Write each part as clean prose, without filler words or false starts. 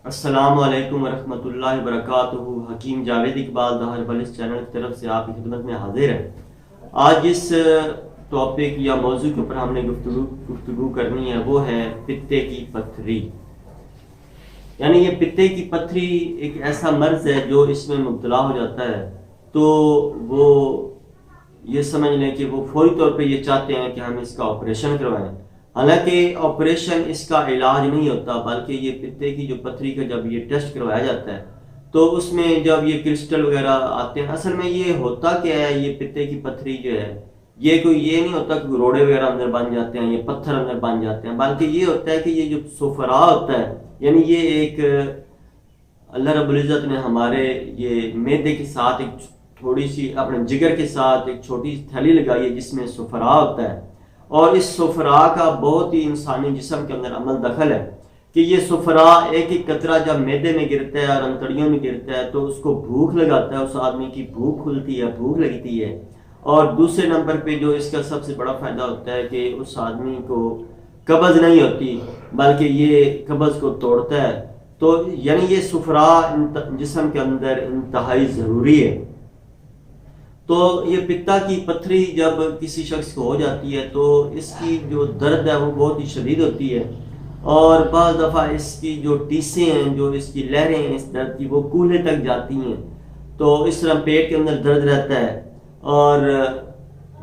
अस्सलामु अलैकुम वरहमतुल्लाहि वबरकातुहू। Hakim Javed Iqbal the herbalist channel की तरफ से आपकी खिदमत में हाजिर है। आज जिस टॉपिक या मौजू के ऊपर हमने गुफ्तगू करनी है वो है पित्ते की पत्थरी। यानी ये पित्ते की पत्थरी एक ऐसा मर्ज है जो इसमें मुब्तला हो जाता है, तो वो ये समझ लें कि वो फौरी तौर पे ये चाहते हैं कि हम इसका ऑपरेशन करवाएं। हालांकि ऑपरेशन इसका इलाज नहीं होता, बल्कि ये पित्ते की जो पथरी का जब ये टेस्ट करवाया जाता है तो उसमें जब ये क्रिस्टल वगैरह आते हैं, असल में ये होता क्या है, ये पित्ते की पथरी जो है ये कोई ये नहीं होता कि रोड़े वगैरह अंदर बन जाते हैं, ये पत्थर अंदर बन जाते हैं, बल्कि ये होता है कि ये जो सुफरा होता है, यानी ये एक अल्लाह रब्बुल इज़्ज़त ने हमारे ये मैदे के साथ एक थोड़ी सी अपने जिगर के साथ एक छोटी थैली लगाई है जिसमें सुफरा होता है, और इस सुफरा का बहुत ही इंसानी जिस्म के अंदर अमल दखल है कि ये सुफरा एक एक कतरा जब मैदे में गिरता है और अंतड़ियों में गिरता है तो उसको भूख लगाता है, उस आदमी की भूख खुलती है, भूख लगती है। और दूसरे नंबर पे जो इसका सबसे बड़ा फायदा होता है कि उस आदमी को कब्ज नहीं होती, बल्कि ये कब्ज को तोड़ता है। तो यानी ये सुफरा जिस्म के अंदर इंतहाई ज़रूरी है। तो ये पित्ता की पथरी जब किसी शख्स को हो जाती है तो इसकी जो दर्द है वो बहुत ही शदीद होती है, और बाज़ दफ़ा इसकी जो टीसें हैं, जो इसकी लहरें हैं इस दर्द की, वो कूल्हे तक जाती हैं। तो इस तरह पेट के अंदर दर्द रहता है, और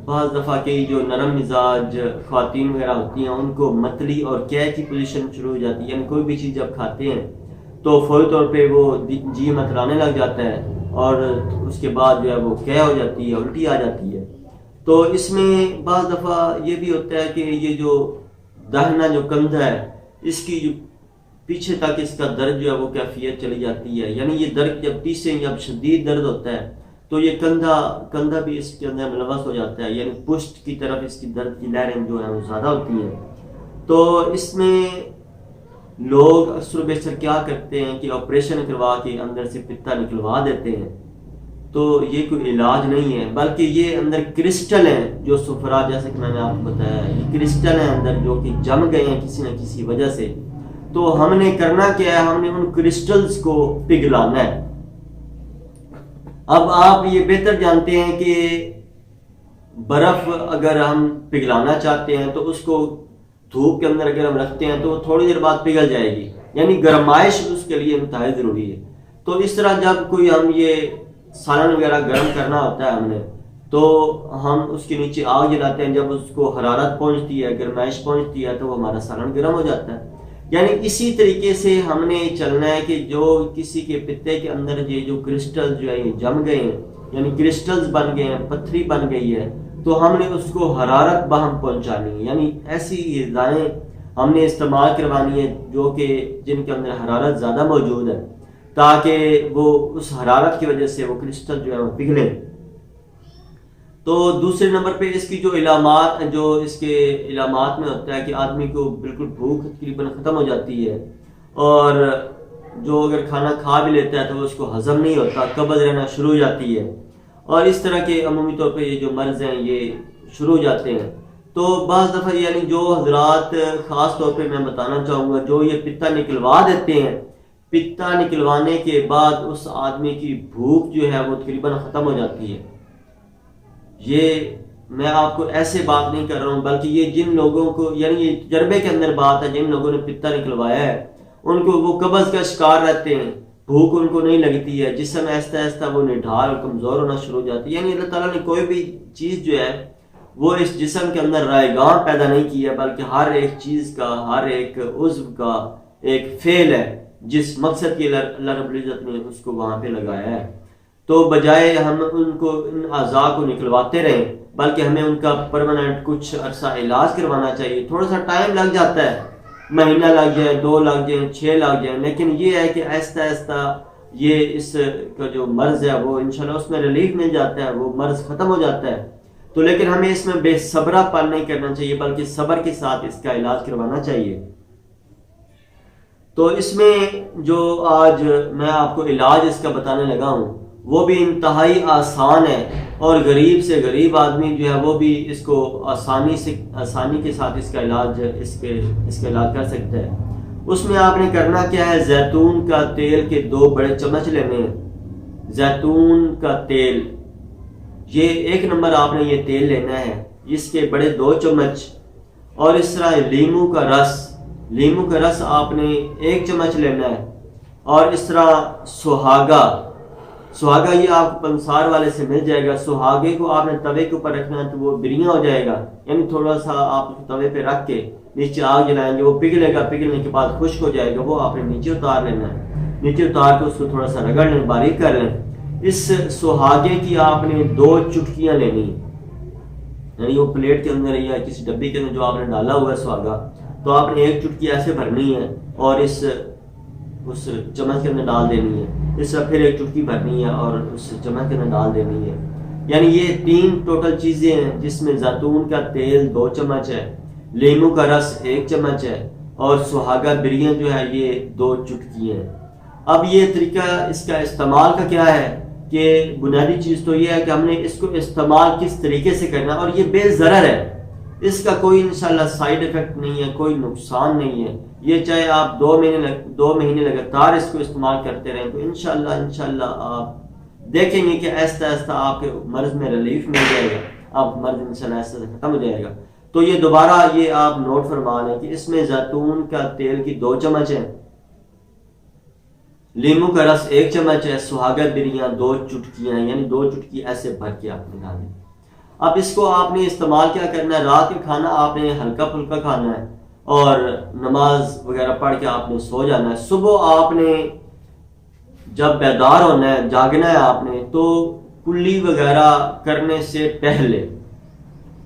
बाज़ दफ़ा के जो नरम मिजाज ख़वातीन वगैरह होती हैं उनको मतली और कै की पोजीशन शुरू हो जाती है, यानी कोई भी चीज़ जब खाते हैं तो फौरी तौर पे वो जी मतलाने लग जाता है, और उसके बाद जो है वो कै हो जाती है, उल्टी आ जाती है। तो इसमें बाज़ दफ़ा ये भी होता है कि ये जो दाहिना जो कंधा है इसकी जो पीछे तक इसका दर्द जो है वो कैफियत चली जाती है, यानी ये दर्द जब तीसरे जब शदीद दर्द होता है तो ये कंधा भी इसके अंदर मुलवस हो जाता है, यानी पुष्ट की तरफ इसकी दर्द की लहरें जो है वो ज़्यादा होती हैं। तो इसमें लोग अक्सर बेशतर क्या करते हैं कि ऑपरेशन करवा के अंदर से पित्ता निकलवा देते हैं। तो ये कोई इलाज नहीं है, बल्कि ये अंदर क्रिस्टल हैं जो सुफरा, जैसे कि मैंने आपको बताया, ये क्रिस्टल हैं अंदर जो कि जम गए हैं किसी न किसी वजह से। तो हमने करना क्या है, हमने उन क्रिस्टल्स को पिघलाना है। अब आप ये बेहतर जानते हैं कि बर्फ अगर हम पिघलाना चाहते हैं तो उसको धूप के अंदर अगर हम रखते हैं तो वो थोड़ी देर बाद पिघल जाएगी, यानी गर्माइश उसके लिए इंतहाई ज़रूरी है। तो इस तरह जब कोई हम ये सालन वगैरह गर्म करना होता है हमने, तो हम उसके नीचे आग जलाते हैं, जब उसको हरारत पहुंचती है, गर्माइश पहुंचती है, तो हमारा सालन गर्म हो जाता है। यानी इसी तरीके से हमने चलना है कि जो किसी के पित्ते के अंदर ये जो क्रिस्टल जो है ये जम गए हैं, यानी क्रिस्टल्स बन गए हैं, पथरी बन गई है, तो हमने उसको हरारत बहम पहुंचानी है, यानी ऐसी ग़िज़ाएं हमने इस्तेमाल करवानी है जो कि जिनके अंदर हरारत ज़्यादा मौजूद है, ताकि वो उस हरारत की वजह से वो क्रिस्टल जो है वो पिघले। तो दूसरे नंबर पे इसकी जो इलामात, जो इसके इलामात में होता है कि आदमी को बिल्कुल भूख तकरीबन ख़त्म हो जाती है, और जो अगर खाना खा भी लेता है तो उसको हज़म नहीं होता, कब्ज़ रहना शुरू हो जाती है, और इस तरह के अमूमी तौर पे ये जो मर्ज़ हैं ये शुरू हो जाते हैं। तो बाज़ दफ़ा यानी जो हजरात ख़ास तौर पे मैं बताना चाहूँगा, जो ये पित्ता निकलवा देते हैं, पित्ता निकलवाने के बाद उस आदमी की भूख जो है वो तकरीबन ख़त्म हो जाती है। ये मैं आपको ऐसे बात नहीं कर रहा हूँ, बल्कि ये जिन लोगों को, यानी ये तजर्बे के अंदर बात है, जिन लोगों ने पित्ता निकलवाया है उनको वो कब्ज़ का शिकार रहते हैं, भूख उनको नहीं लगती है, जिस्म ऐसा ऐसा वो निढाल और कमज़ोर होना शुरू हो जाती है। यानी अल्लाह ताला ने कोई भी चीज़ जो है वो इस जिस्म के अंदर रायगां पैदा नहीं की है, बल्कि हर एक चीज़ का, हर एक उज़्व का एक फेल है जिस मकसद के अल्लाह रब्बुल इज़्ज़त ने उसको वहाँ पे लगाया है। तो बजाय हम उनको इन अज़ा को निकलवाते रहें, बल्कि हमें उनका परमानेंट कुछ अरसा इलाज करवाना चाहिए। थोड़ा सा टाइम लग जाता है, महीना लग जाए, 2 लग जाए, 6 लग जाए, लेकिन ये है कि आहिस्ता आहिस्ता ये इसका जो मर्ज़ है वो इंशाल्लाह उसमें रिलीफ मिल जाता है, वो मर्ज़ ख़त्म हो जाता है। तो लेकिन हमें इसमें बेसब्रापन नहीं करना चाहिए, बल्कि सब्र के साथ इसका इलाज करवाना चाहिए। तो इसमें जो आज मैं आपको इलाज इसका बताने लगा हूँ वो भी इंतहाई आसान है, और गरीब से गरीब आदमी जो है वो भी इसको आसानी के साथ इसका इलाज कर सकता है। उसमें आपने करना क्या है, जैतून का तेल के 2 बड़े चम्मच लेने हैं। जैतून का तेल, ये 1 नंबर आपने ये तेल लेना है, इसके बड़े 2 चम्मच। और इस तरह लीमू का रस आपने 1 चम्मच लेना है। और इस तरह सुहागा ये आपको पंसार वाले से मिल जाएगा। सुहागे को आपने तवे के ऊपर रखना है तो वो बिरिया हो जाएगा, यानी थोड़ा सा आप तवे पे रख के नीचे आग जलाएंगे, वो पिघलेगा, पिघलने के बाद खुश्क हो जाएगा, वो आपने नीचे उतार लेना है। नीचे उतार के उसको थोड़ा सा रगड़ लें, बारीक कर लें। इस सुहागे की आपने 2 चुटकियां लेनी, यानी वो प्लेट के अंदर या किसी डब्बी के अंदर जो आपने डाला हुआ है सुहागा, तो आपने 1 चुटकी ऐसे भरनी है और उस चम्मच के अंदर डाल देनी है। इस तरह फिर 1 चुटकी भरनी है और उस चम्मच के अंदर डाल देनी है। यानी ये 3 टोटल चीज़ें हैं, जिसमें जैतून का तेल 2 चम्मच है, लीमू का रस 1 चम्मच है और सुहागा बिरिया जो है ये 2 चुटकी है। अब ये तरीका इसका इस्तेमाल का क्या है कि बुनियादी चीज़ तो ये है कि हमने इसको इस्तेमाल किस तरीके से करना है, और ये बेज़रर है, इसका कोई इंशाल्लाह साइड इफेक्ट नहीं है, कोई नुकसान नहीं है। ये चाहे आप 2 महीने लगातार इसको इस्तेमाल करते रहें तो इंशाल्लाह आप देखेंगे कि आहिस्ता आहिस्ता आपके मर्ज में रिलीफ मिल जाएगा, आप मर्ज इंशाल्लाह आहिस्ता आहिस्ता खत्म हो जाएगा। तो ये दोबारा ये आप नोट फरमा लें कि इसमें जैतून का तेल की 2 चम्मच है, लीमू का रस 1 चम्मच है, सुहागा बिरिया 2 चुटकियां, यानी 2 चुटकी ऐसे भर के आपने डालें। अब इसको आपने इस्तेमाल क्या करना है, रात का खाना आपने हल्का फुल्का खाना है और नमाज वगैरह पढ़ के आपने सो जाना है। सुबह आपने जब बेदार होना है, जागना है आपने, तो कुल्ली वगैरह करने से पहले,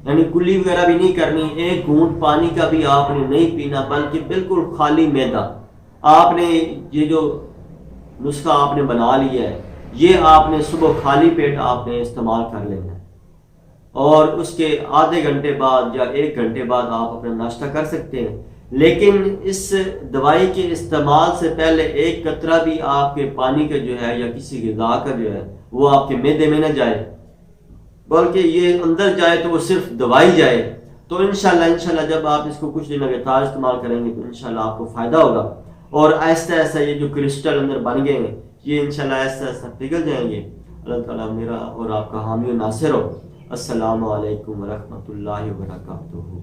यानी कुल्ली वगैरह भी नहीं करनी, 1 घूंट पानी का भी आपने नहीं पीना, बल्कि बिल्कुल खाली मैदा आपने, ये जो नुस्खा आपने बना लिया है, ये आपने सुबह खाली पेट आपने इस्तेमाल कर लेना है। और उसके आधे घंटे बाद या 1 घंटे बाद आप अपना नाश्ता कर सकते हैं। लेकिन इस दवाई के इस्तेमाल से पहले 1 कतरा भी आपके पानी का जो है या किसी ग़िज़ा का जो है वो आपके मैदे में न जाए, बल्कि ये अंदर जाए तो वो सिर्फ दवाई जाए। तो इंशाल्लाह जब आप इसको कुछ दिन लगातार इस्तेमाल करेंगे तो इंशाल्लाह आपको फ़ायदा होगा। और आहिस्ता आहिस्ता ये जो क्रिस्टल अंदर बन गए हैं ये इंशाल्लाह आहिस्ता आहिस्ता पिघल जाएंगे। अल्लाह ताला मेरा और आपका हामी और नासिर हो। अस्सलामु अलैकुम वरहमतुल्लाहि वबरकातुहू।